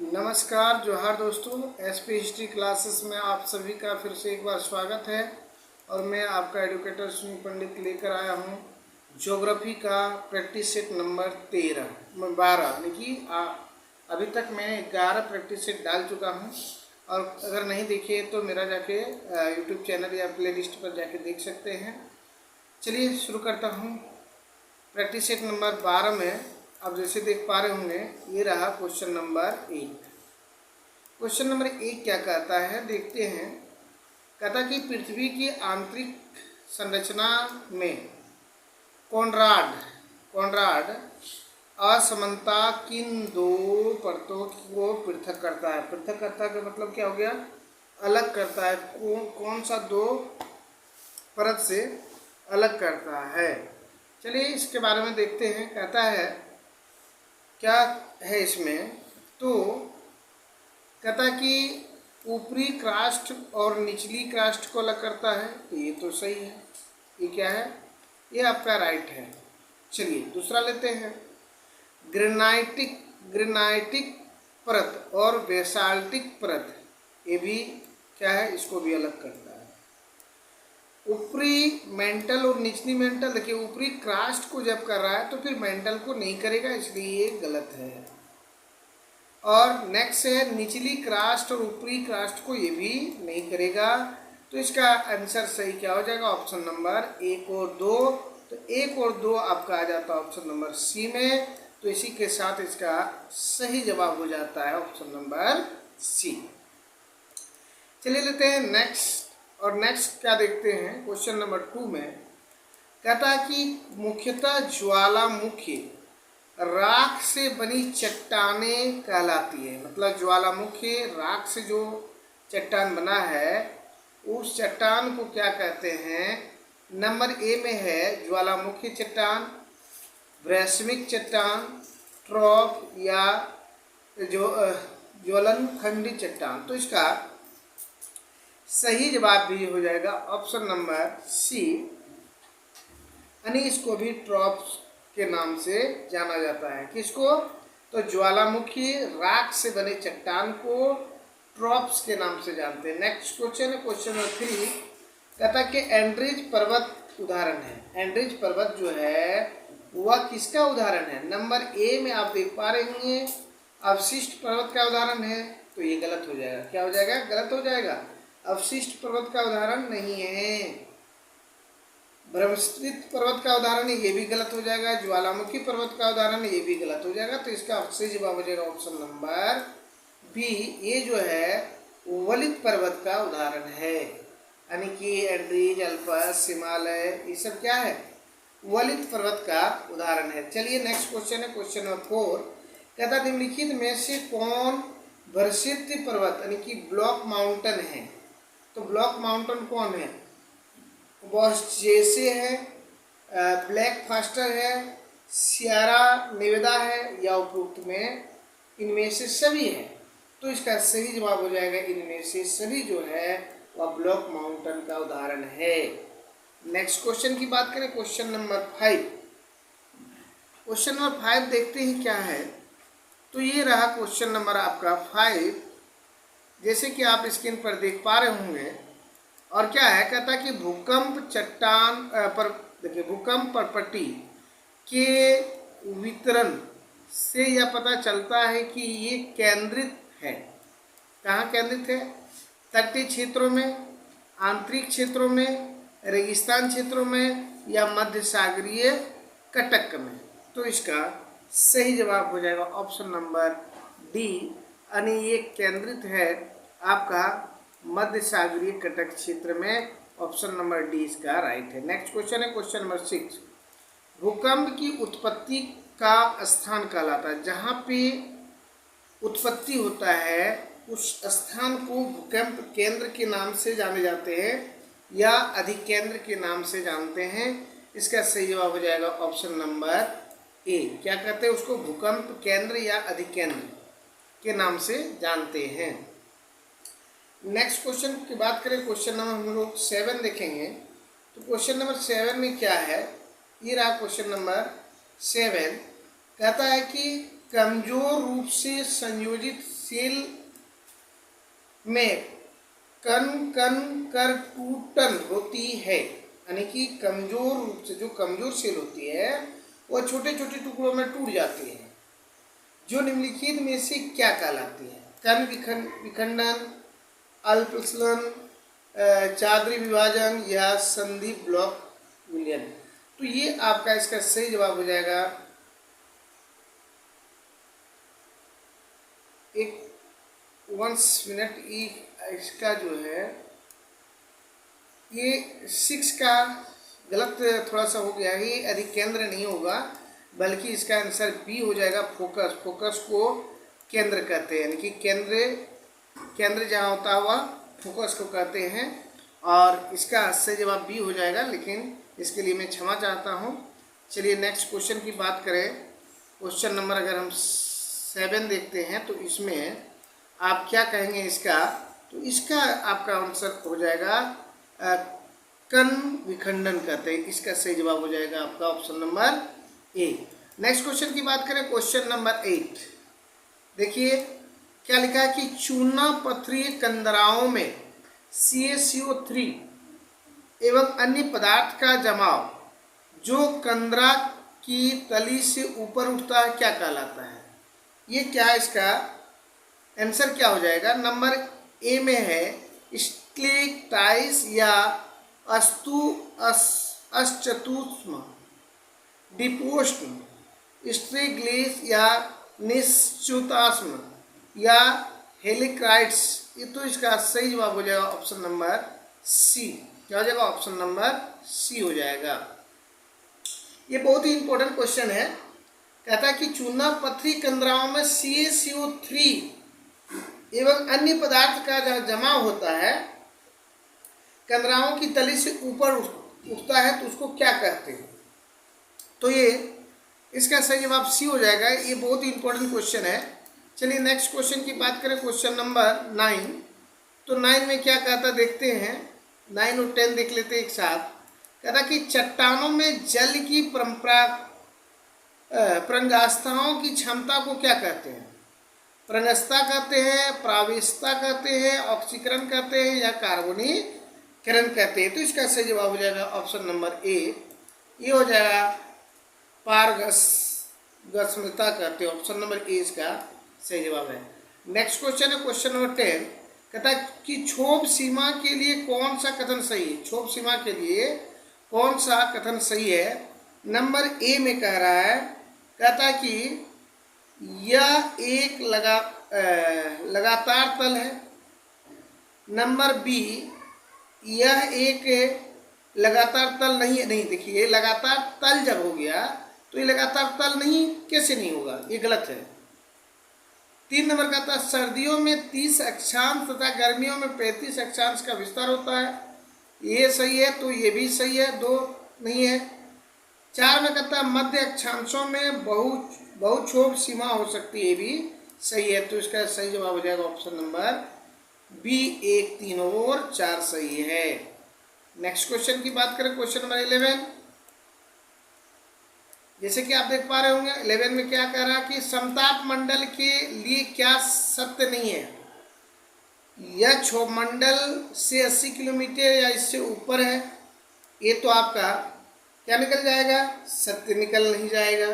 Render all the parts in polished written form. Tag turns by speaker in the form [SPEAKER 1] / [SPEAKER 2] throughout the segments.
[SPEAKER 1] नमस्कार, जोहार दोस्तों। एसपी हिस्ट्री क्लासेस में आप सभी का फिर से एक बार स्वागत है। और मैं आपका एडुकेटर सुनील पंडित लेकर आया हूँ ज्योग्राफी का प्रैक्टिस सेट नंबर 12 यानी कि अभी तक मैं 11 प्रैक्टिस सेट डाल चुका हूँ। और अगर नहीं देखे तो मेरा जाके यूट्यूब चैनल या प्लेलिस्ट पर जाके देख सकते हैं। चलिए शुरू करता हूँ। प्रैक्टिस सेट नंबर 12 में अब जैसे देख पा रहे होंगे, ये रहा क्वेश्चन नंबर 1। क्वेश्चन नंबर 1 क्या कहता है, देखते हैं। कहता कि पृथ्वी की आंतरिक संरचना में कॉनराड असमानता किन दो परतों को पृथक करता है। पृथक करता का मतलब क्या हो गया, अलग करता है। कौन सा दो परत से अलग करता है। चलिए इसके बारे में देखते हैं। कहता है क्या है इसमें, तो कहता कि ऊपरी क्रास्ट और निचली क्रास्ट को अलग करता है, तो ये तो सही है। ये क्या है, ये आपका राइट है। चलिए दूसरा लेते हैं। ग्रेनाइटिक परत और बेसाल्टिक परत, ये भी क्या है, इसको भी अलग करता है। ऊपरी मेंटल और निचली मेंटल, देखिए ऊपरी क्रास्ट को जब कर रहा है तो फिर मेंटल को नहीं करेगा, इसलिए ये गलत है। और नेक्स्ट है निचली क्रास्ट और ऊपरी क्रास्ट को ये भी नहीं करेगा, तो इसका आंसर सही क्या हो जाएगा, ऑप्शन नंबर 1 और 2। तो 1 और 2 आपका आ जाता है ऑप्शन नंबर सी में। तो इसी के साथ इसका सही जवाब हो जाता है ऑप्शन नंबर सी। चलिए लेते हैं नेक्स्ट। और नेक्स्ट क्या देखते हैं, क्वेश्चन नंबर 2 में कहता है कि मुख्यतः ज्वालामुखी राख से बनी चट्टानें कहलाती है। मतलब ज्वालामुखी राख से जो चट्टान बना है, उस चट्टान को क्या कहते हैं। नंबर ए में है ज्वालामुखी चट्टान, वैश्विक चट्टान, ट्रॉप या ज्वलनखंडी चट्टान। तो इसका सही जवाब भी हो जाएगा ऑप्शन नंबर सी, यानी इसको भी ट्रॉप्स के नाम से जाना जाता है। किसको, तो ज्वालामुखी राख से बने चट्टान को ट्रॉप्स के नाम से जानते हैं। नेक्स्ट क्वेश्चन है क्वेश्चन नंबर 3। कहता कि एंड्रीज पर्वत उदाहरण है। एंड्रीज पर्वत जो है वह किसका उदाहरण है। नंबर ए में आप देख पा रहे होंगे अवशिष्ट पर्वत का उदाहरण है, तो ये गलत हो जाएगा। क्या हो जाएगा, गलत हो जाएगा। अवशिष्ट पर्वत का उदाहरण नहीं है। ब्रह्मस्त्रित पर्वत का उदाहरण है, ये भी गलत हो जाएगा। ज्वालामुखी पर्वत का उदाहरण है, ये भी गलत हो जाएगा। तो इसका सही जवाब हो जाएगा ऑप्शन नंबर बी। ये जो है वलित पर्वत का उदाहरण है, यानी कि एंड्रीज, अल्पस, हिमालय, ये सब क्या है, वलित पर्वत का उदाहरण है। चलिए नेक्स्ट क्वेश्चन है क्वेश्चन नंबर 4। कहता निम्नलिखित में से कौन वर्षित पर्वत यानी कि ब्लॉक माउंटेन है। तो ब्लॉक माउंटेन कौन है, बॉस जेसे है, ब्लैक फास्टर है, सियारा नेवेदा है, या उपरोक्त में इनमें से सभी है। तो इसका सही जवाब हो जाएगा इनमें से सभी जो है वह ब्लॉक माउंटेन का उदाहरण है। नेक्स्ट क्वेश्चन की बात करें क्वेश्चन नंबर 5। क्वेश्चन नंबर 5 देखते हैं क्या है। तो ये रहा क्वेश्चन नंबर आपका 5, जैसे कि आप स्क्रीन पर देख पा रहे होंगे। और क्या है, कहता कि भूकंप चट्टान पर, देखिए भूकंप पर पट्टी के वितरण से यह पता चलता है कि ये केंद्रित है। कहाँ केंद्रित है, तटीय क्षेत्रों में, आंतरिक क्षेत्रों में, रेगिस्तान क्षेत्रों में, या मध्य सागरीय कटक में। तो इसका सही जवाब हो जाएगा ऑप्शन नंबर डी, यानी ये केंद्रित है आपका मध्य सागरीय कटक क्षेत्र में। ऑप्शन नंबर डी इसका राइट है। नेक्स्ट क्वेश्चन है क्वेश्चन नंबर 6। भूकंप की उत्पत्ति का स्थान कहलाता है। जहाँ पे उत्पत्ति होता है उस स्थान को भूकंप केंद्र के नाम से जाने जाते हैं या अधिकेंद्र के नाम से जानते हैं। इसका सही जवाब हो जाएगा ऑप्शन नंबर ए। क्या कहते हैं उसको, भूकंप केंद्र या अधिकेंद्र के नाम से जानते हैं। नेक्स्ट क्वेश्चन की बात करें, क्वेश्चन नंबर हम लोग 7 देखेंगे। तो क्वेश्चन नंबर 7 में क्या है, ये रहा क्वेश्चन नंबर 7। कहता है कि कमजोर रूप से संयोजित सेल में कण कण करकूटन होती है, यानी कि कमजोर रूप से जो कमजोर सेल होती है वह छोटे छोटे टुकड़ों में टूट जाती है, जो निम्नलिखित में से क्या कहलाती है? कण विखंडन, अल्पस्लन, चादरी विभाजन या संधि ब्लॉक विलयन। तो ये आपका इसका सही जवाब हो जाएगा। एक 1 मिनट इसका जो है ये 6 का गलत थोड़ा सा हो गया है, ये अधिकेंद्र नहीं होगा बल्कि इसका आंसर बी हो जाएगा। फोकस, फोकस को केंद्र कहते हैं, यानी कि केंद्र जहाँ होता है वह फोकस को कहते हैं, और इसका सही जवाब बी हो जाएगा, लेकिन इसके लिए मैं क्षमा चाहता हूँ। चलिए नेक्स्ट क्वेश्चन की बात करें। क्वेश्चन नंबर अगर हम 7 देखते हैं तो इसमें आप क्या कहेंगे इसका? तो इसका आपका आंसर हो जाएगा कण विखंडन कहते हैं, इसका सही जवाब हो जाएगा आपका option number A. Next question की बात करें, क्वेश्चन नंबर 8 देखिए क्या लिखा है कि चूना पत्थरीय कंदराओं में CaCO3 एवं अन्य पदार्थ का जमाव जो कंदरा की तली से ऊपर उठता है क्या कहलाता है? ये क्या है, इसका आंसर क्या हो जाएगा? नंबर ए में है स्टेलेक्टाइट्स या अष्टचतुष्म, डिपोष्म, स्ट्रेग्लेस या निश्चुताश्म या हेलिक्राइट्स। ये तो इसका सही जवाब हो जाएगा ऑप्शन नंबर सी। क्या हो जाएगा? ऑप्शन नंबर सी हो जाएगा। ये बहुत ही इंपॉर्टेंट क्वेश्चन है। कहता है कि चूना पत्थरी कंदराओं में CaCO3 एवं अन्य पदार्थ का जमाव होता है, कंदराओं की तली से ऊपर उठता है, तो उसको क्या कहते हैं? तो ये इसका सही जवाब सी हो जाएगा। ये बहुत ही इंपॉर्टेंट क्वेश्चन है। चलिए नेक्स्ट क्वेश्चन की बात करें, क्वेश्चन नंबर 9। तो 9 में क्या कहता देखते हैं, 9 और 10 देख लेते हैं एक साथ। कहता कि चट्टानों में जल की प्रंगास्थाओं की क्षमता को क्या कहते हैं? प्रंगस्थता कहते हैं, प्रावेशता कहते हैं, ऑक्सीकरण कहते हैं या कार्बोनीकरण कहते हैं? तो इसका सही जवाब हो जाएगा ऑप्शन नंबर ए। ये हो जाएगा पारगम्यता कहते हैं, ऑप्शन नंबर ए इसका सही जवाब है। नेक्स्ट क्वेश्चन है क्वेश्चन नंबर 10। कहता है कि क्षोभ सीमा के लिए कौन सा कथन सही है? क्षोभ सीमा के लिए कौन सा कथन सही है? नंबर ए में कह रहा है, कहता है कि यह एक लगातार तल है। नंबर बी, यह एक लगातार तल नहीं है। नहीं, देखिए लगातार तल जब हो गया तो ये लगातार तल नहीं कैसे नहीं होगा, ये गलत है। 3 नंबर कहता है सर्दियों में 30 अक्षांश तथा गर्मियों में 35 अक्षांश का विस्तार होता है, ये सही है, तो ये भी सही है, 2 नहीं है। 4 में कहता है मध्य अक्षांशों में बहुक्षोभ सीमा हो सकती है, ये भी सही है, तो इसका सही जवाब हो जाएगा ऑप्शन नंबर बी। 1, 3 और 4 सही है। नेक्स्ट क्वेश्चन की बात करें, क्वेश्चन नंबर 11। जैसे कि आप देख पा रहे होंगे 11 में क्या कह रहा है कि समताप मंडल के लिए क्या सत्य नहीं है? यह क्षोभ मंडल से 80 किलोमीटर या इससे ऊपर है। ये तो आपका क्या निकल जाएगा? सत्य निकल नहीं जाएगा,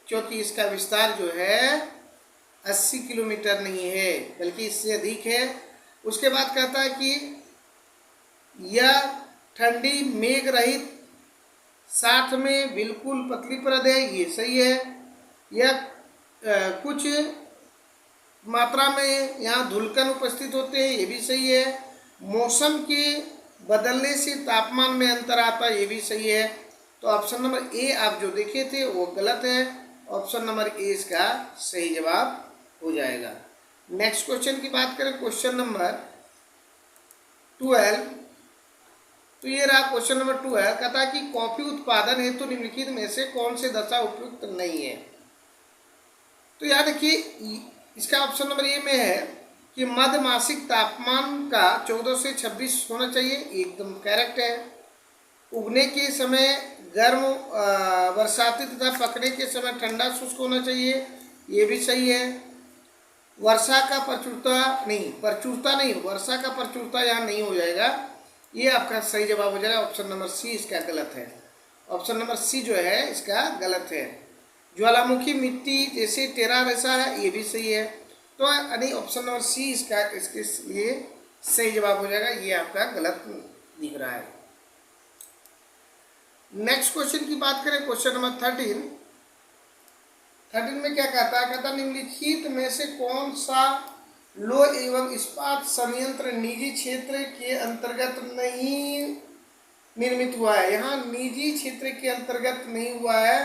[SPEAKER 1] क्योंकि इसका विस्तार जो है 80 किलोमीटर नहीं है बल्कि इससे अधिक है। उसके बाद कहता है कि यह ठंडी मेघ रहित, साथ में बिल्कुल पतली परत है, ये सही है। यह कुछ मात्रा में यहाँ धुलकन उपस्थित होते हैं, ये भी सही है। मौसम के बदलने से तापमान में अंतर आता है, ये भी सही है। तो ऑप्शन नंबर ए आप जो देखे थे वो गलत है, ऑप्शन नंबर ए इसका सही जवाब हो जाएगा। नेक्स्ट क्वेश्चन की बात करें, क्वेश्चन नंबर 12। तो ये रहा क्वेश्चन नंबर 12। कहता है कि कॉफी उत्पादन हेतु निम्नलिखित में से कौन से दशा उपयुक्त नहीं है? तो यहाँ देखिए इसका ऑप्शन नंबर ए में है कि मध्य मासिक तापमान का 14 से 26 होना चाहिए, एकदम करेक्ट है। उगने के समय गर्म बरसाती तथा पकने के समय ठंडा शुष्क होना चाहिए, ये भी सही है। वर्षा का प्रचुरता नहीं, वर्षा का प्रचुरता यहाँ नहीं हो जाएगा। ये आपका सही जवाब हो जाएगा। ऑप्शन नंबर सी इसका गलत है। ऑप्शन नंबर सी जो है इसका गलत है। ज्वालामुखी मिट्टी जैसे टेरा वैसा है, ये भी सही है। तो यानी ऑप्शन नंबर सी इसका इसके लिए सही जवाब हो जाएगा। ये आपका गलत दिख रहा है। नेक्स्ट क्वेश्चन की बात करें, क्वेश्चन नंबर 13 में क्या कहता है? कहता निम्नलिखित में से कौन सा लौह एवं इस्पात संयंत्र निजी क्षेत्र के अंतर्गत नहीं निर्मित हुआ है? यहाँ निजी क्षेत्र के अंतर्गत नहीं हुआ है,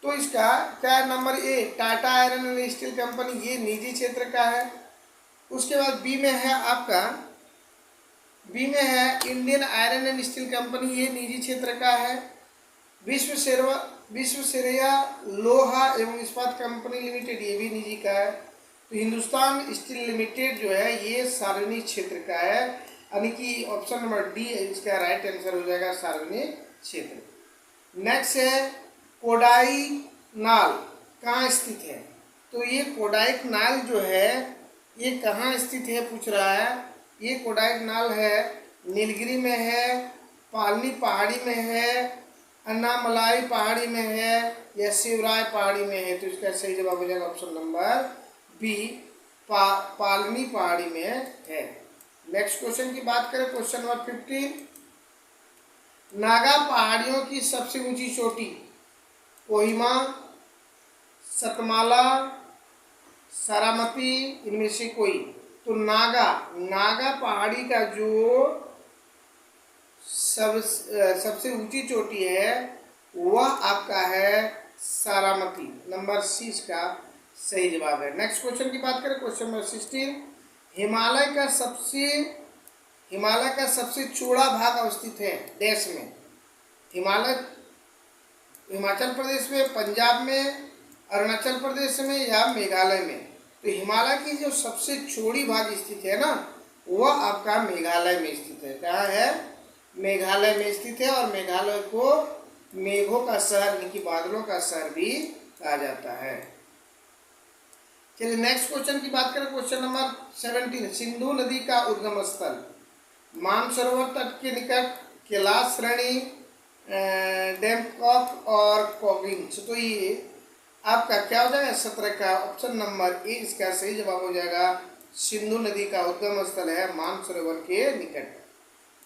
[SPEAKER 1] तो इसका क्या है? Number A Tata iron and steel company, ये निजी क्षेत्र का है। उसके बाद बी में है आपका, बी में है Indian iron and steel company, ये निजी क्षेत्र का है। विश्वेश्वरैया लोहा एवं इस्पात कंपनी लिमिटेड, ये भी निजी का है। तो हिंदुस्तान स्टील लिमिटेड जो है ये सार्वजनिक क्षेत्र का है, यानी कि ऑप्शन नंबर डी इसका राइट आंसर हो जाएगा, सार्वजनिक क्षेत्र। नेक्स्ट है कोडाईनाल कहाँ स्थित है? तो ये कोडाईनाल जो है ये कहाँ स्थित है पूछ रहा है। ये कोडाईनाल है नीलगिरी में है, पालनी पहाड़ी में है, अन्नामलाई पहाड़ी में है या शिवराय पहाड़ी में है। तो इसका सही जवाब हो जाएगा ऑप्शन नंबर बी पालनी पहाड़ी में है। नेक्स्ट क्वेश्चन की बात करें, क्वेश्चन नंबर 15, नागा पहाड़ियों की सबसे ऊंची चोटी कोहिमा, सतमाला, सारामती, इनमें से कोई? तो नागा पहाड़ी का जो सबसे ऊंची चोटी है वह आपका है सारामती। नंबर सी इसका सही जवाब है। नेक्स्ट क्वेश्चन की बात करें, क्वेश्चन नंबर 16, हिमालय का सबसे चौड़ा भाग अवस्थित है देश में? हिमाचल प्रदेश में, पंजाब में, अरुणाचल प्रदेश में या मेघालय में? तो हिमालय की जो सबसे चौड़ी भाग स्थित है ना, वह आपका मेघालय में स्थित है। कहाँ है? मेघालय में स्थित है। और मेघालय को मेघों का शहर यानी कि बादलों का शहर भी कहा जाता है। चलिए नेक्स्ट क्वेश्चन की बात करें, क्वेश्चन नंबर 17, सिंधु नदी का उद्गम स्थल मानसरोवर तट के निकट, कैलाश श्रेणी, डैमकॉक और कॉगिंस। तो ये आपका क्या हो जाएगा? 17 का ऑप्शन नंबर ए इसका सही जवाब हो जाएगा। सिंधु नदी का उद्गम स्थल है मानसरोवर के निकट।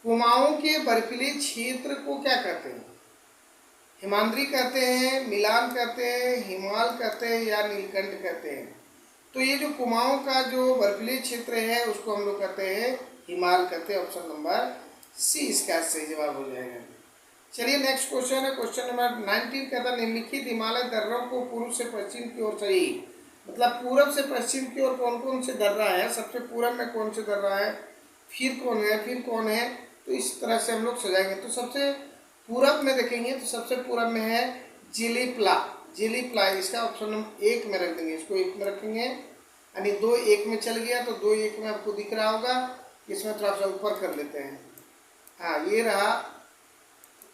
[SPEAKER 1] कुमाऊं के बर्फीले क्षेत्र को क्या कहते हैं? हिमाद्री कहते हैं, मिलान कहते हैं, हिमाल कहते हैं या नीलकंठ कहते हैं? तो ये जो कुमाऊं का जो बर्फीले क्षेत्र है उसको हम लोग कहते हैं हिमाल कहते हैं। ऑप्शन नंबर सी इसका सही जवाब हो जाएगा। चलिए नेक्स्ट क्वेश्चन है, क्वेश्चन नंबर 19 कहता है निम्नलिखित हिमालय दर्रों को पूर्व से पश्चिम की ओर सही, मतलब पूरब से पश्चिम की ओर कौन कौन से दर्रा है? सबसे पूरब में कौन से दर्रा है, फिर कौन है, तो इस तरह से हम लोग सजाएंगे। तो सबसे पूरब में देखेंगे तो सबसे पूरब में है जिलीप्ला, इसका ऑप्शन नंबर 1 में रख देंगे, इसको 1 में रखेंगे, यानी 2 1 में चल गया। तो 2 1 में आपको दिख रहा होगा, इसमें थोड़ा सा ऊपर कर लेते हैं। हाँ ये रहा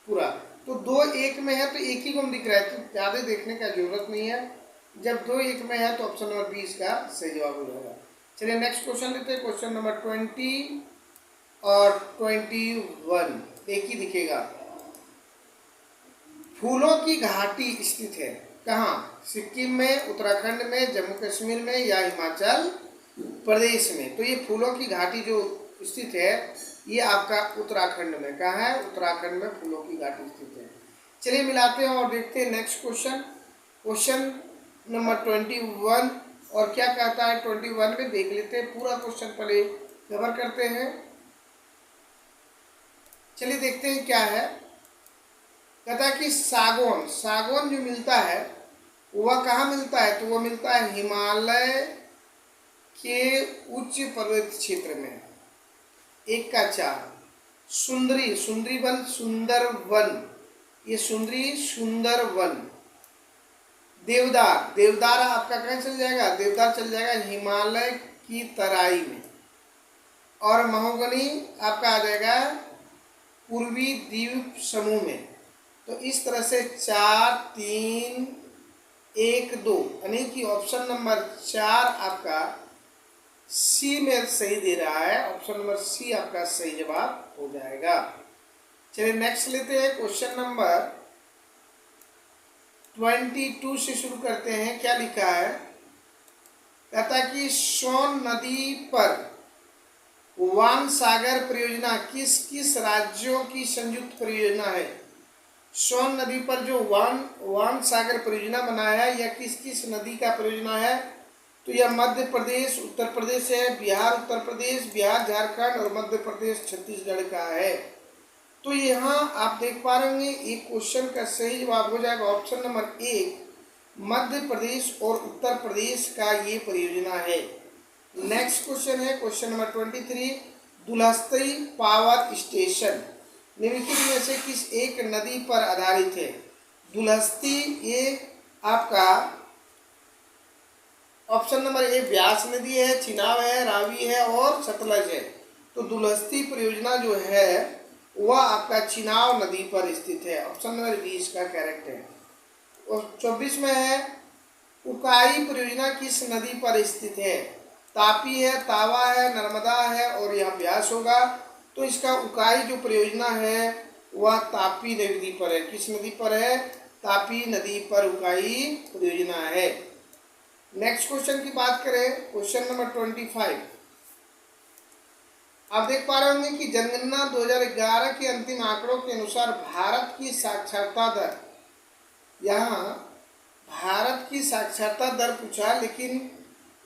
[SPEAKER 1] पूरा। तो 2 1 में है तो एक ही गुम दिख रहा है, तो ज़्यादा देखने का जरूरत नहीं है। जब 2 1 में है तो ऑप्शन नंबर 20 का सही जवाब हो जाएगा। चलिए नेक्स्ट क्वेश्चन लेते हैं, क्वेश्चन नंबर 20 और 21 एक ही दिखेगा। फूलों की घाटी स्थित है कहाँ? सिक्किम में, उत्तराखंड में, जम्मू कश्मीर में या हिमाचल प्रदेश में? तो ये फूलों की घाटी जो स्थित है ये आपका उत्तराखंड में। कहाँ है? उत्तराखंड में फूलों की घाटी स्थित है। चलिए मिलाते हैं और देखते हैं नेक्स्ट क्वेश्चन, क्वेश्चन नंबर 21 और क्या कहता है 21 में देख लेते हैं। पूरा क्वेश्चन पहले कवर करते हैं। चलिए देखते हैं क्या है। कहता है कि सागौन जो मिलता है वह कहाँ मिलता है? तो वह मिलता है हिमालय के उच्च पर्वत क्षेत्र में। 1 का 4, सुंदरी वन, सुंदर वन, ये सुंदर वन। देवदार आपका कहाँ चल जाएगा? देवदार चल जाएगा हिमालय की तराई में। और महोगनी आपका आ जाएगा पूर्वी द्वीप समूह में। तो इस तरह से 4 3 1 2 यानी कि ऑप्शन नंबर 4 आपका सी में सही दे रहा है, ऑप्शन नंबर सी आपका सही जवाब हो जाएगा। चलिए नेक्स्ट लेते हैं, क्वेश्चन नंबर 22 से शुरू करते हैं। क्या लिखा है, कहता है कि सोन नदी पर वान सागर परियोजना किस किस राज्यों की संयुक्त परियोजना है। सोन नदी पर जो वान सागर परियोजना बनाया है यह किस किस नदी का परियोजना है। तो यह मध्य प्रदेश उत्तर प्रदेश है, बिहार उत्तर प्रदेश, बिहार झारखंड और मध्य प्रदेश छत्तीसगढ़ का है। तो यहाँ आप देख पा रहे होंगे एक क्वेश्चन का सही जवाब हो जाएगा option number A, Madhya Pradesh और उत्तर प्रदेश का ये परियोजना है। नेक्स्ट क्वेश्चन है question number 23, Dulhasti power station निम्नलिखित में से किस एक नदी पर आधारित है। दुलहस्ती ये आपका ऑप्शन नंबर ए व्यास नदी है, चिनाब है, रावी है और सतलज है। तो दुलहस्ती परियोजना जो है वह आपका चिनाब नदी पर स्थित है, ऑप्शन नंबर बी इसका करेक्ट है। और 24 में है, उकाई परियोजना किस नदी पर स्थित है। तापी है, तावा है, नर्मदा है और यहाँ व्यास होगा। तो इसका उकाई जो परियोजना है वह तापी नदी पर है। किस नदी पर है, तापी नदी पर उकाई परियोजना है। नेक्स्ट क्वेश्चन की बात करें, क्वेश्चन नंबर 25, आप देख पा रहे होंगे कि जनगणना 2011 के अंतिम आंकड़ों के अनुसार भारत की साक्षरता दर, यहाँ भारत की साक्षरता दर पूछा, लेकिन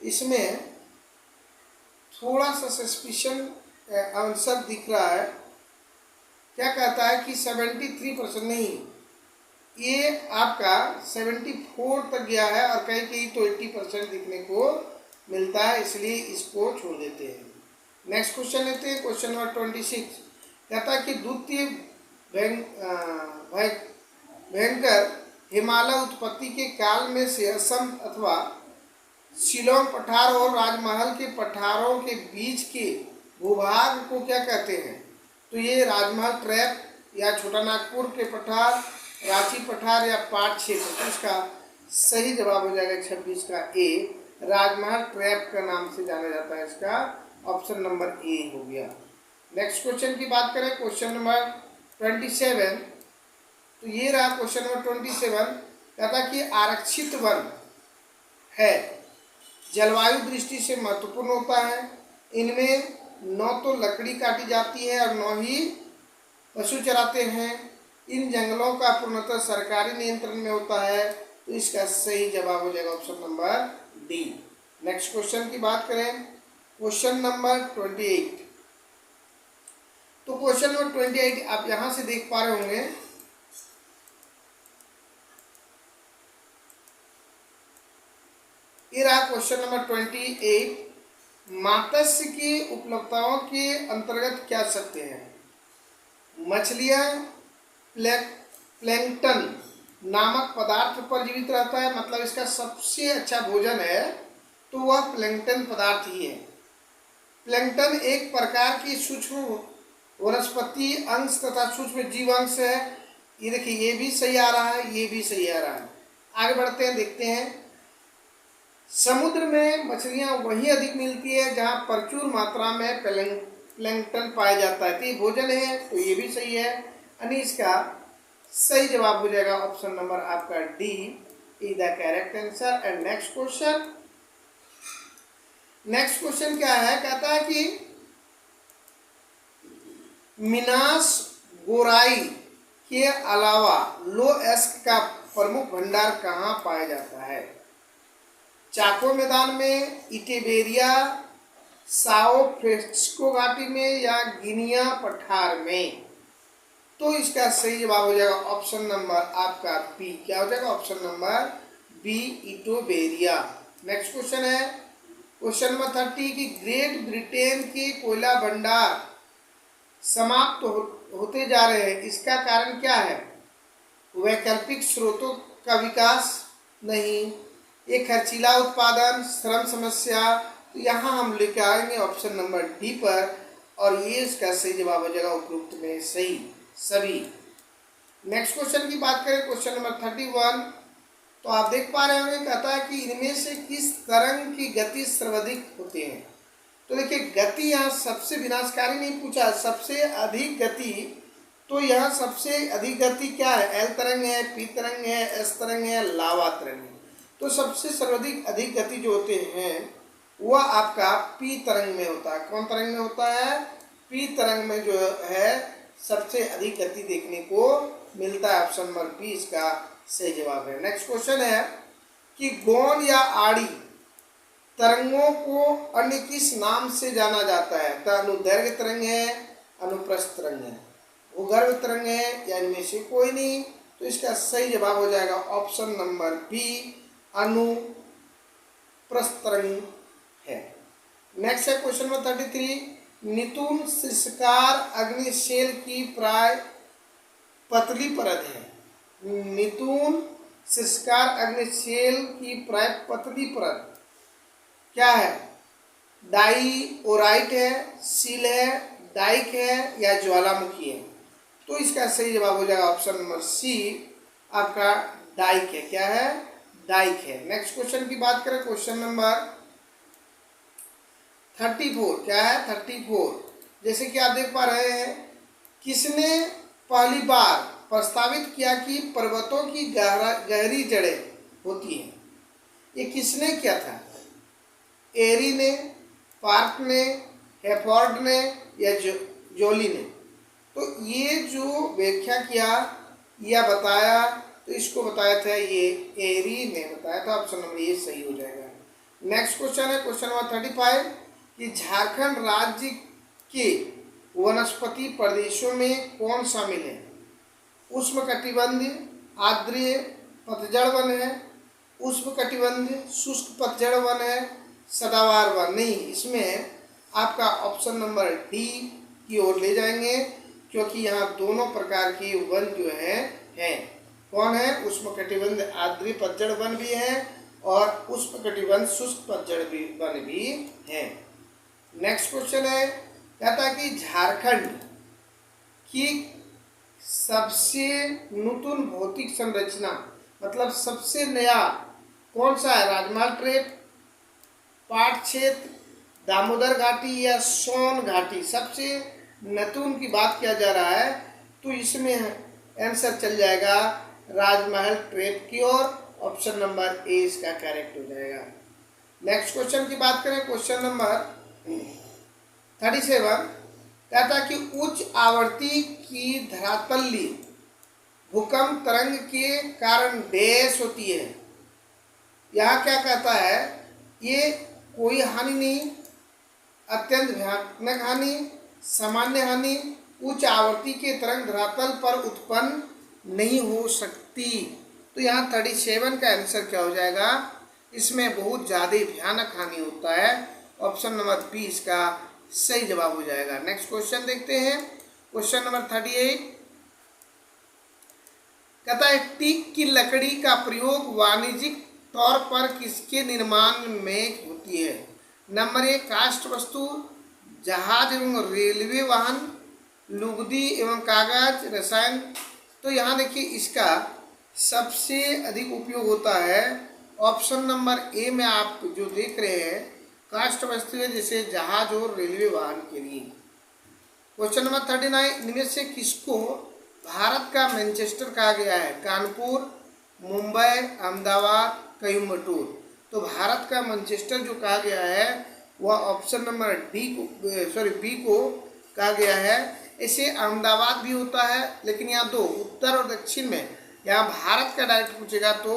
[SPEAKER 1] इसमें थोड़ा सा सस्पिशन आंसर दिख रहा है। क्या कहता है कि 73% नहीं, ये आपका 74 तक गया है और कहीं कहीं तो 80% दिखने को मिलता है, इसलिए इसको छोड़ देते हैं। नेक्स्ट क्वेश्चन लेते हैं, क्वेश्चन नंबर 26, कहता है कि द्वितीय भयंकर हिमालय उत्पत्ति के काल में से असम अथवा शिलोंग पठार और राजमहल के पठारों के बीच के भूभाग को क्या कहते हैं। तो ये राजमहल ट्रैप या छोटा नागपुर के पठार, रांची पठार या पाट क्षेत्र। तो इसका सही जवाब हो जाएगा 26 का ए, राजमहल ट्रैप का नाम से जाना जाता है, इसका ऑप्शन नंबर ए हो गया। नेक्स्ट क्वेश्चन की बात करें, क्वेश्चन नंबर 27, तो ये रहा क्वेश्चन नंबर 27, कहता कि आरक्षित वन है जलवायु दृष्टि से महत्वपूर्ण होता है, इनमें न तो लकड़ी काटी जाती है और न ही पशु चराते हैं, इन जंगलों का पूर्णतः सरकारी नियंत्रण में होता है। तो इसका सही जवाब हो जाएगा option number D. Next question की बात करें, क्वेश्चन नंबर 28, तो क्वेश्चन नंबर 28 आप यहां से देख पा रहे होंगे, ये रहा क्वेश्चन नंबर 28, मत्स्य की उपलब्धताओं के अंतर्गत क्या सकते हैं। मछलियां प्लैंकटन नामक पदार्थ पर जीवित रहता है, मतलब इसका सबसे अच्छा भोजन है तो वह प्लैंकटन पदार्थ ही है। प्लैंकटन एक प्रकार की सूक्ष्म वनस्पति अंश तथा सूक्ष्म जीव अंश है। ये देखिए, ये भी सही आ रहा है, ये भी सही आ रहा है। आगे बढ़ते हैं, देखते हैं। समुद्र में मछलियां वहीं अधिक मिलती है जहां प्रचुर मात्रा में प्लैंकटन पाया जाता है। तो ये भोजन है, तो ये भी सही है, यानी इसका सही जवाब हो जाएगा ऑप्शन नंबर आपका D is the correct answer. And next question, next question क्या है, कहता है कि मिनास गोराई के अलावा लोएस्क का प्रमुख भंडार कहाँ पाया जाता है। चाको मैदान में, इटेबेरिया, साओ फ्रेस्को घाटी में या गिनिया पठार में। तो इसका सही जवाब हो जाएगा ऑप्शन नंबर आपका बी। क्या हो जाएगा ऑप्शन नंबर बी, इटोबेरिया। नेक्स्ट क्वेश्चन है क्वेश्चन नंबर 30 कि ग्रेट ब्रिटेन के कोयला भंडार समाप्त होते जा रहे हैं, इसका कारण क्या है। वैकल्पिक स्रोतों का विकास, नहीं, एक खर्चीला उत्पादन, श्रम समस्या। तो यहाँ हम लेकर आएंगे ऑप्शन नंबर डी पर, और ये इसका सही जवाब हो जाएगा उपरोक्त में सही सभी। नेक्स्ट क्वेश्चन की बात करें, क्वेश्चन नंबर 31, तो आप देख पा रहे होंगे, कहता है कि इनमें से किस तरंग की गति सर्वाधिक होती है। तो देखिए गति यहाँ सबसे विनाशकारी नहीं पूछा, सबसे अधिक गति, तो यहाँ सबसे अधिक गति क्या है, एल तरंग है, पी तरंग है, एस तरंग है, लावा तरंग है। तो सबसे सर्वाधिक अधिक गति जो होते हैं वह आपका पी तरंग में होता है। कौन तरंग में होता है, पी तरंग में जो है सबसे अधिक गति देखने को मिलता है। ऑप्शन नंबर बी इसका सही जवाब है। नेक्स्ट क्वेश्चन है कि गौण या आड़ी तरंगों को अन्य किस नाम से जाना जाता है। तो अनुदैर्घ्य तरंग है, अनुप्रस्थ तरंग है, भूगर्भ तरंग है, या इनमें से कोई नहीं। तो इसका सही जवाब हो जाएगा ऑप्शन नंबर बी, अनुप्रस्थ तरंग है। नेक्स्ट है क्वेश्चन नंबर 33, नितुन शीर्षकार अग्निशेल की प्राय पतली परत है। नितुन शीर्षकार अग्निशेल की प्राय पतली परत क्या है, डाइओराइट है, सील है, डाइक है, या ज्वालामुखी है। तो इसका सही जवाब हो जाएगा ऑप्शन नंबर सी, आपका डाइक है। क्या है, डाइक है। नेक्स्ट क्वेश्चन की बात करें, क्वेश्चन नंबर 34, क्या है 34। जैसे कि आप देख पा रहे हैं, किसने पहली बार प्रस्तावित किया कि पर्वतों की गहरी जड़ें होती हैं। ये किसने किया था, एरी ने, पार्क ने, हेफोर्ड ने, या जोली ने। तो ये जो व्याख्या किया या बताया, तो इसको बताया था ये एरी ने बताया था। ऑप्शन नंबर ये सही हो जाएगा। नेक्स्ट क्वेश्चन है क्वेश्चन नंबर 35 कि झारखंड राज्य के वनस्पति प्रदेशों में कौन शामिल है। उष्णकटिबंधीय आर्द्रीय पतझड़ वन है, उष्णकटिबंधीय शुष्क पतझड़ वन है, सदाबहार वन नहीं। इसमें आपका ऑप्शन नंबर डी की ओर ले जाएंगे, क्योंकि यहाँ दोनों प्रकार के वन जो हैं कौन है, उष्णकटिबंधीय आर्द्रीय पतझड़ वन भी है और उष्णकटिबंधीय शुष्क पतझड़ वन भी है। नेक्स्ट क्वेश्चन है, कहता है कि झारखंड की सबसे नूतन भौतिक संरचना, मतलब सबसे नया कौन सा है, राजमहल ट्रेप, पाट क्षेत्र, दामोदर घाटी, या सोन घाटी। सबसे नतून की बात किया जा रहा है, तो इसमें आंसर चल जाएगा राजमहल ट्रेप की ओर। ऑप्शन नंबर ए इसका करेक्ट हो जाएगा। नेक्स्ट क्वेश्चन की बात करें, क्वेश्चन नंबर 37, कहता कि उच्च आवृत्ति की धरातलीय भूकंप तरंग के कारण डैश होती है। यहाँ क्या कहता है, ये कोई हानि नहीं, अत्यंत भयानक हानि, सामान्य हानि, उच्च आवृत्ति के तरंग धरातल पर उत्पन्न नहीं हो सकती। तो यहाँ 37 का आंसर क्या हो जाएगा, इसमें बहुत ज़्यादा भयानक हानि होता है। ऑप्शन नंबर बी इसका सही जवाब हो जाएगा। नेक्स्ट क्वेश्चन देखते हैं, क्वेश्चन नंबर 38, कहता है टीक की लकड़ी का प्रयोग वाणिज्यिक तौर पर किसके निर्माण में होती है। नंबर 1 काष्ठ वस्तु, जहाज एवं रेलवे वाहन, लुगदी एवं कागज, रसायन। तो यहाँ देखिए इसका सबसे अधिक उपयोग होता है ऑप्शन नंबर ए में, आप जो देख रहे हैं काष्ठ वस्तु है, जैसे जहाज और रेलवे वाहन के लिए। क्वेश्चन नंबर 39, इनमें से किसको भारत का मैनचेस्टर कहा गया है। कानपुर, मुंबई, अहमदाबाद, कोयम्बटूर। तो भारत का मैनचेस्टर जो कहा गया है वह ऑप्शन नंबर बी को कहा गया है। इसे अहमदाबाद भी होता है, लेकिन यहाँ दो उत्तर और दक्षिण में, यहाँ भारत का डायरेक्ट पूछेगा तो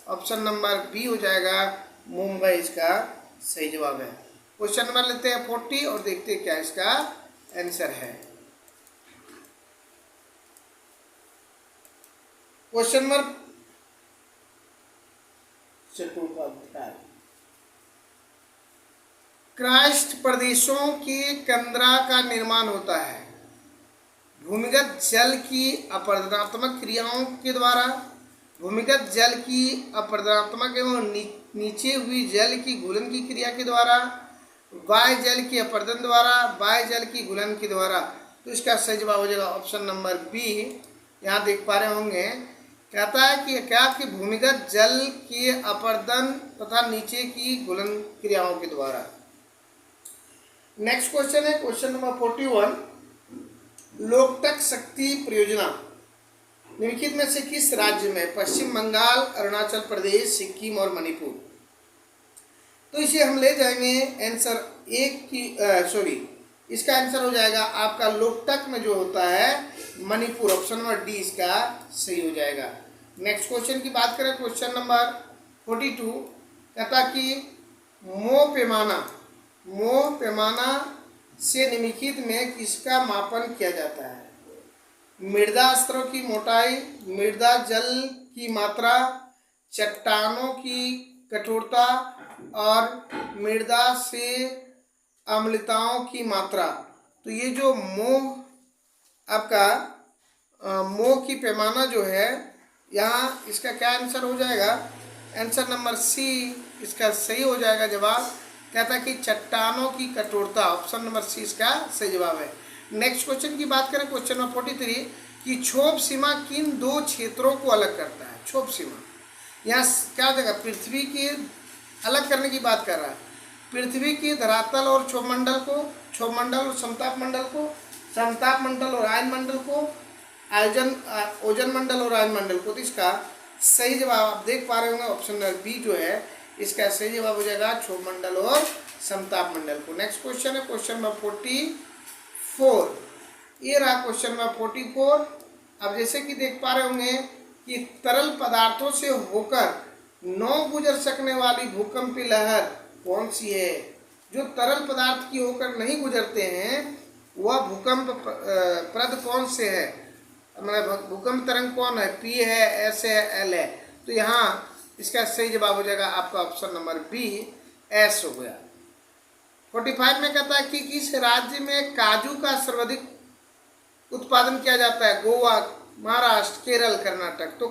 [SPEAKER 1] ऑप्शन नंबर बी हो जाएगा, मुंबई इसका सही जवाब है। क्वेश्चन नंबर लेते हैं 40 और देखते हैं क्या इसका आंसर है। क्वेश्चन नंबर क्राइस्ट प्रदेशों के कंदरा का निर्माण होता है भूमिगत जल की अपरदनात्मक क्रियाओं के द्वारा, भूमिगत जल की अपरदनात्मक एवं नीचे हुई जल की घुलन की क्रिया के द्वारा, बाह्य जल की अपरदन द्वारा, बाह्य जल की घुलन के द्वारा। तो इसका सही जवाब हो जाएगा ऑप्शन नंबर बी। यहाँ देख पा रहे होंगे, कहता है कि क्या कि भूमिगत जल के अपरदन तथा नीचे की घुलन क्रियाओं के द्वारा। नेक्स्ट क्वेश्चन है क्वेश्चन नंबर 41, लोकटक शक्ति परियोजना निम्नलिखित में से किस राज्य में? पश्चिम बंगाल, अरुणाचल प्रदेश, सिक्किम और मणिपुर। तो इसे हम ले जाएंगे आंसर इसका आंसर हो जाएगा आपका लोकटक में जो होता है मणिपुर, ऑप्शन नंबर डी इसका सही हो जाएगा। नेक्स्ट क्वेश्चन की बात करें, क्वेश्चन नंबर 42 कहता कि मोह पैमाना से निम्नलिखित में किसका मापन किया जाता है? मृदा स्तरों की मोटाई, मृदा जल की मात्रा, चट्टानों की कठोरता और मृदा से अम्लताओं की मात्रा। तो ये जो मोह की पैमाना जो है, यहाँ इसका क्या आंसर हो जाएगा? आंसर नंबर सी इसका सही हो जाएगा जवाब। कहता है कि चट्टानों की कठोरता, ऑप्शन नंबर सी इसका सही जवाब है। नेक्स्ट क्वेश्चन की बात करें, क्वेश्चन नंबर 43 कि क्षोभ सीमा किन दो क्षेत्रों को अलग करता है? क्षोभ सीमा यहाँ क्या हो जाएगा? पृथ्वी के अलग करने की बात कर रहा है, पृथ्वी के धरातल और क्षोभ मंडल और समताप मंडल और आयन मंडल को, ओजन मंडल और आयन मंडल को। तो इसका सही जवाब आप देख पा रहे होंगे, ऑप्शन नंबर बी जो है इसका सही जवाब हो जाएगा क्षोभ मंडल और समताप मंडल को। नेक्स्ट क्वेश्चन है क्वेश्चन नंबर 44, ये रहा क्वेश्चन नंबर 44। अब जैसे कि देख पा रहे होंगे कि तरल पदार्थों से होकर न गुजर सकने वाली भूकंपीय लहर कौन सी है? जो तरल पदार्थ की होकर नहीं गुजरते हैं वह भूकंप प्रद कौन से है? मतलब भूकंप तरंग कौन है? पी है, एस है, एल है। तो यहाँ इसका सही जवाब हो जाएगा आपका ऑप्शन नंबर बी, एस हो गया। 45 में कहता है कि किस राज्य में काजू का सर्वाधिक उत्पादन किया जाता है? गोवा, महाराष्ट्र, केरल, कर्नाटक। तो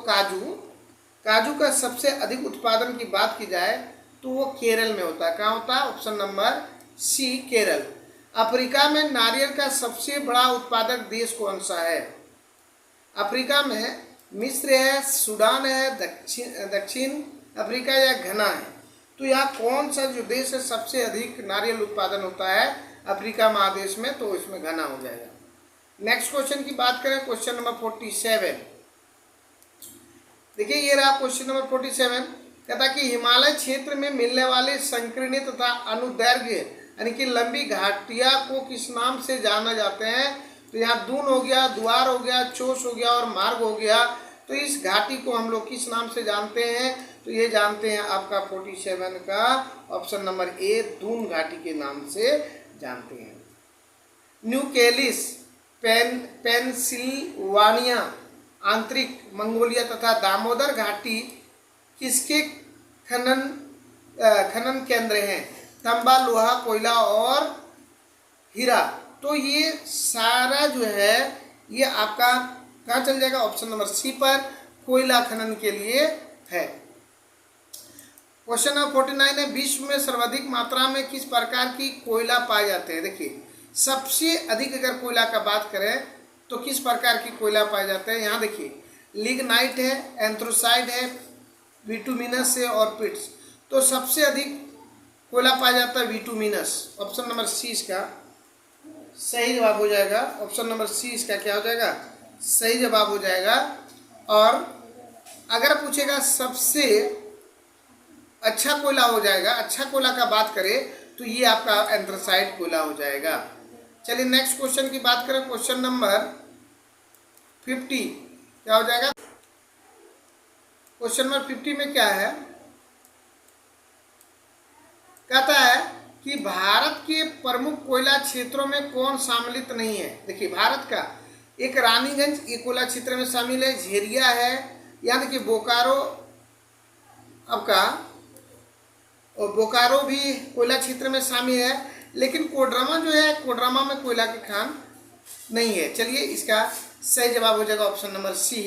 [SPEAKER 1] काजू का सबसे अधिक उत्पादन की बात की जाए तो वो केरल में होता है। कहाँ होता है? Option number C, Kerala. Africa में नारियल का सबसे बड़ा उत्पादक देश कौन सा है? अफ्रीका में मिस्र है, सूडान है, दक्षिण अफ्रीका या घना है। तो यहाँ कौन सा जो देश है सबसे अधिक नारियल उत्पादन होता है अफ्रीका महादेश में? तो इसमें घना हो जाएगा। नेक्स्ट क्वेश्चन की बात करें, क्वेश्चन नंबर 47। देखिए ये रहा क्वेश्चन नंबर 47। कहता कि हिमालय क्षेत्र में मिलने वाले संकीर्ण तथा अनुदैर्घ्य यानी कि लंबी घाटियां को किस नाम से जाना जाते हैं? तो यहाँ दून हो गया, द्वार हो गया, चोस हो गया और मार्ग हो गया। तो इस घाटी को हम लोग किस नाम से जानते हैं? तो ये जानते हैं आपका 47 का ऑप्शन नंबर ए, दून घाटी के नाम से जानते हैं। न्यू कैलिस, पेंसिल्वानिया, आंतरिक मंगोलिया तथा दामोदर घाटी किसके खनन केंद्र हैं? तांबा, लोहा, कोयला और हीरा। तो ये सारा जो है ये आपका कहाँ चल जाएगा? ऑप्शन नंबर सी पर, कोयला खनन के लिए है। क्वेश्चन नंबर 49 है, विश्व में सर्वाधिक मात्रा में किस प्रकार की कोयला पाए जाते हैं? देखिए सबसे अधिक अगर कोयला का बात करें तो किस प्रकार की कोयला पाए जाते हैं? यहाँ देखिए लिग्नाइट है, एंथ्रोसाइड है, बिटुमिनस है और पिट्स। तो सबसे अधिक कोयला पाया जाता है बिटुमिनस, ऑप्शन नंबर सी इसका सही जवाब हो जाएगा। ऑप्शन नंबर सी इसका क्या हो जाएगा? सही जवाब हो जाएगा। और अगर पूछेगा सबसे अच्छा कोयला हो जाएगा, अच्छा कोयला का बात करें तो ये आपका एंथ्रासाइड कोयला हो जाएगा। चलिए नेक्स्ट क्वेश्चन की बात करें, क्वेश्चन नंबर 50 क्या हो जाएगा? क्वेश्चन नंबर 50 में क्या है? कहता है कि भारत के प्रमुख कोयला क्षेत्रों में कौन सम्मिलित नहीं है? देखिए भारत का एक रानीगंज ये कोयला क्षेत्र में शामिल है, झेरिया है, यहाँ देखिए बोकारो, आपका बोकारो भी कोयला क्षेत्र में शामिल है, लेकिन कोडरमा जो है कोडरमा में कोयला की खान नहीं है। चलिए इसका सही जवाब हो जाएगा option number C.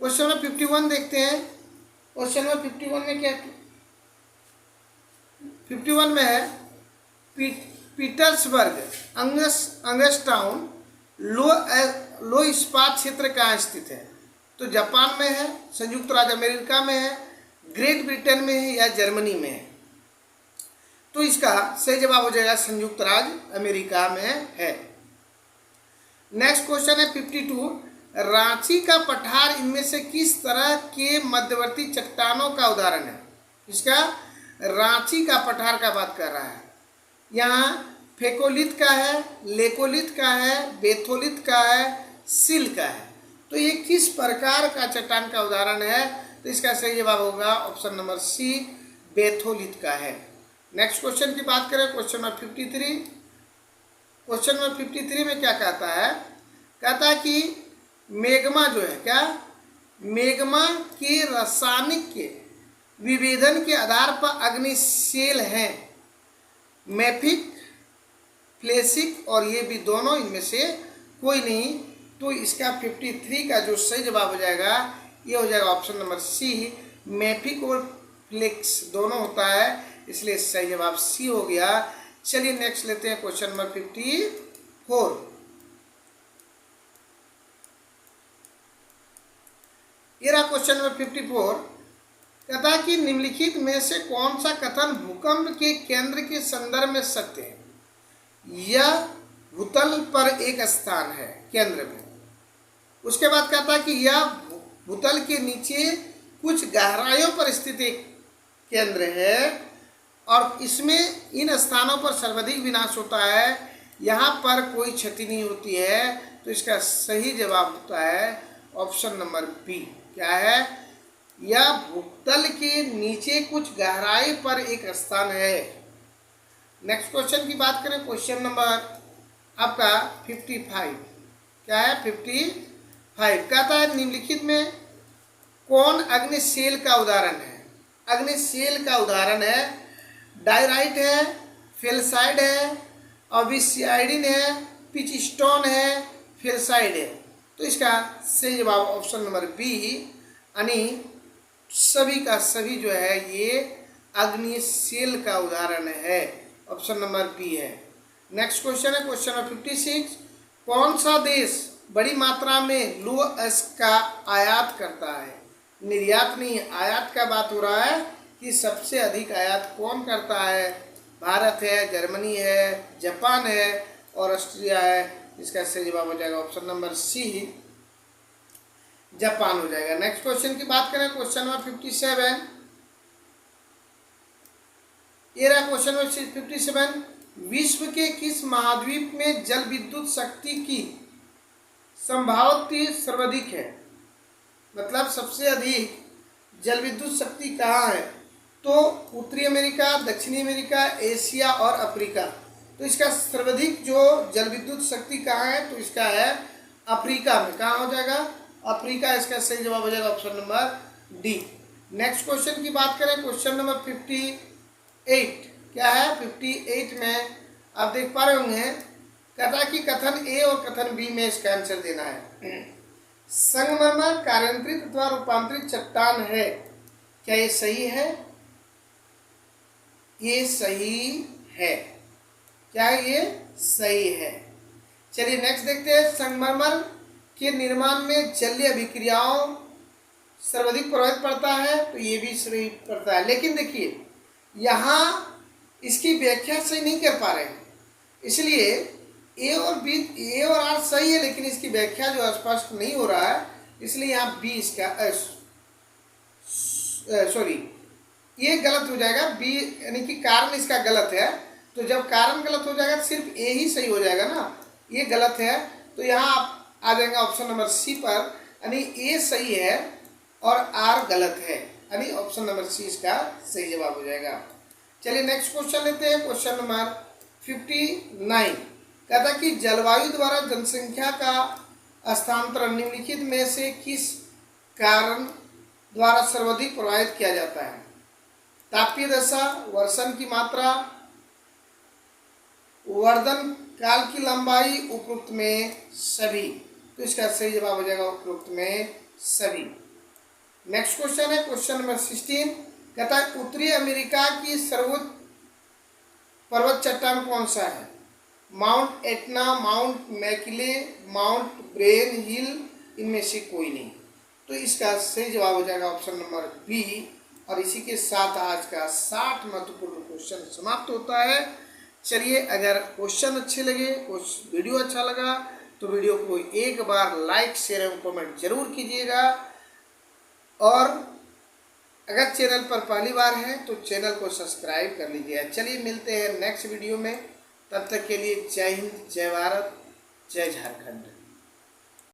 [SPEAKER 1] Question number 51 देखते हैं। क्वेश्चन नंबर 51 में क्या 51 में है पीटर्सबर्ग अंगस्टाउन लो इस्पात क्षेत्र कहाँ स्थित है? तो जापान में है, संयुक्त राज्य अमेरिका में है, ग्रेट ब्रिटेन में है या जर्मनी में है? तो इसका सही जवाब हो जाएगा संयुक्त राज्य अमेरिका में है। नेक्स्ट क्वेश्चन है 52, रांची का पठार इनमें से किस तरह के मध्यवर्ती चट्टानों का उदाहरण है? इसका रांची का पठार का बात कर रहा है। यहाँ फेकोलिथ का है, लेकोलिथ का है, बेथोलिथ का है, सिल का है। तो ये किस प्रकार का चट्टान का उदाहरण है? तो इसका सही जवाब होगा ऑप्शन नंबर सी, बेथोलिथ का है। नेक्स्ट क्वेश्चन की बात करें, क्वेश्चन नंबर 53। क्वेश्चन नंबर 53 में क्या कहता है? कहता है कि मेग्मा जो है, क्या मेग्मा के रासायनिक के विभेदन के आधार पर अग्निशैल हैं मैफिक, फ्लेसिक और ये भी दोनों, इनमें से कोई नहीं। तो इसका 53 का जो सही जवाब हो जाएगा ये हो जाएगा ऑप्शन नंबर सी, मैफिक और फ्लेक्स दोनों होता है, इसलिए सही जवाब सी हो गया। चलिए नेक्स्ट लेते हैं क्वेश्चन नंबर 54। ये रहा क्वेश्चन नंबर 54। कहता है कि निम्नलिखित में से कौन सा कथन भूकंप के केंद्र के संदर्भ में सत्य है? यह भूतल पर एक स्थान है केंद्र में। उसके बाद कहता है कि यह भूतल के नीचे कुछ गहराइयों पर स्थित एक केंद्र है और इसमें इन स्थानों पर सर्वाधिक विनाश होता है, यहाँ पर कोई क्षति नहीं होती है। तो इसका सही जवाब होता है ऑप्शन नंबर बी। क्या है? यह भूतल के नीचे कुछ गहराई पर एक स्थान है। नेक्स्ट क्वेश्चन की बात करें, क्वेश्चन नंबर आपका 55। क्या है? 55 कहता है निम्नलिखित में कौन अग्निशैल का उदाहरण है? अग्निशैल का उदाहरण है डायराइट है, फेल्साइड है, ऑबिसियाइडिन है, पिचस्टोन है, फेल्साइड है। तो इसका सही जवाब ऑप्शन नंबर बी, यानी सभी का सभी जो है ये अग्निशैल का उदाहरण है, ऑप्शन नंबर बी है। नेक्स्ट क्वेश्चन है क्वेश्चन नंबर 56। कौन सा देश बड़ी मात्रा में लौह अयस्क का आयात करता है? निर्यात नहीं, आयात का बात हो रहा है कि सबसे अधिक आयात कौन करता है? भारत है, जर्मनी है, जापान है और ऑस्ट्रिया है। इसका सही जवाब हो जाएगा ऑप्शन नंबर सी, जापान हो जाएगा। नेक्स्ट क्वेश्चन की बात करें, क्वेश्चन नंबर 57। ये रहा क्वेश्चन नंबर 57। विश्व के किस महाद्वीप में जल विद्युत शक्ति की संभावती सर्वाधिक है? मतलब सबसे अधिक जल विद्युत शक्ति कहाँ है? तो उत्तरी अमेरिका, दक्षिणी अमेरिका, एशिया और अफ्रीका। तो इसका सर्वाधिक जो जल विद्युत शक्ति कहाँ है? तो इसका है अफ्रीका में। कहाँ हो जाएगा? अफ्रीका। इसका सही जवाब हो जाएगा option number D. Next question की बात करें, क्वेश्चन नंबर 58। क्या है? 58 में आप देख पा रहे होंगे, कहता है कि कथन ए और कथन बी में इसका आंसर देना है। संगमरमर कार्यांतरित अथवा रूपांतरित चट्टान है, क्या ये सही है? ये सही है। क्या ये सही है? चलिए नेक्स्ट देखते हैं। संगमरमर के निर्माण में जलीय अभिक्रियाओं सर्वाधिक प्रभावित पड़ता है, तो ये भी सही पड़ता है। लेकिन देखिए यहाँ इसकी व्याख्या सही नहीं कर पा रहे हैं, इसलिए ए और आर सही है लेकिन इसकी व्याख्या जो स्पष्ट नहीं हो रहा है, इसलिए यहाँ बी इसका सॉरी ये गलत हो जाएगा। बी यानी कि कारण इसका गलत है, तो जब कारण गलत हो जाएगा तो सिर्फ ए ही सही हो जाएगा ना, ये गलत है। तो यहाँ आप आ जाएंगे ऑप्शन नंबर सी पर, यानी ए सही है और आर गलत है, यानी ऑप्शन नंबर सी इसका सही जवाब हो जाएगा। चलिए नेक्स्ट क्वेश्चन लेते हैं, क्वेश्चन नंबर 59। कहता कि जलवायु द्वारा जनसंख्या का हस्तांतरण निम्नलिखित में से किस कारण द्वारा सर्वाधिक प्रभावित किया जाता है? तापीय दशा, वर्षण की मात्रा, वर्धन काल की लंबाई, उपरोक्त में सभी। तो इसका सही जवाब हो जाएगा उपरोक्त में सभी। नेक्स्ट क्वेश्चन है क्वेश्चन नंबर 16। कहता है उत्तरी अमेरिका की सर्वोच्च पर्वत चट्टान कौन सा है? Mount Etna, Mount McKinley, Mount Brain Hill, इनमें से कोई नहीं। तो इसका सही जवाब हो जाएगा ऑप्शन नंबर बी, और इसी के साथ आज का 60 महत्वपूर्ण क्वेश्चन समाप्त होता है। चलिए, अगर क्वेश्चन अच्छे लगे, कुछ वीडियो अच्छा लगा तो वीडियो को एक बार लाइक शेयर एवं कमेंट जरूर कीजिएगा। और अगर चैनल पर पहली बार है तो चैनल को सब्सक्राइब कर लीजिए। चलिए मिलते हैं नेक्स्ट वीडियो में, तब तक के लिए जय हिंद, जय भारत, जय झारखंड।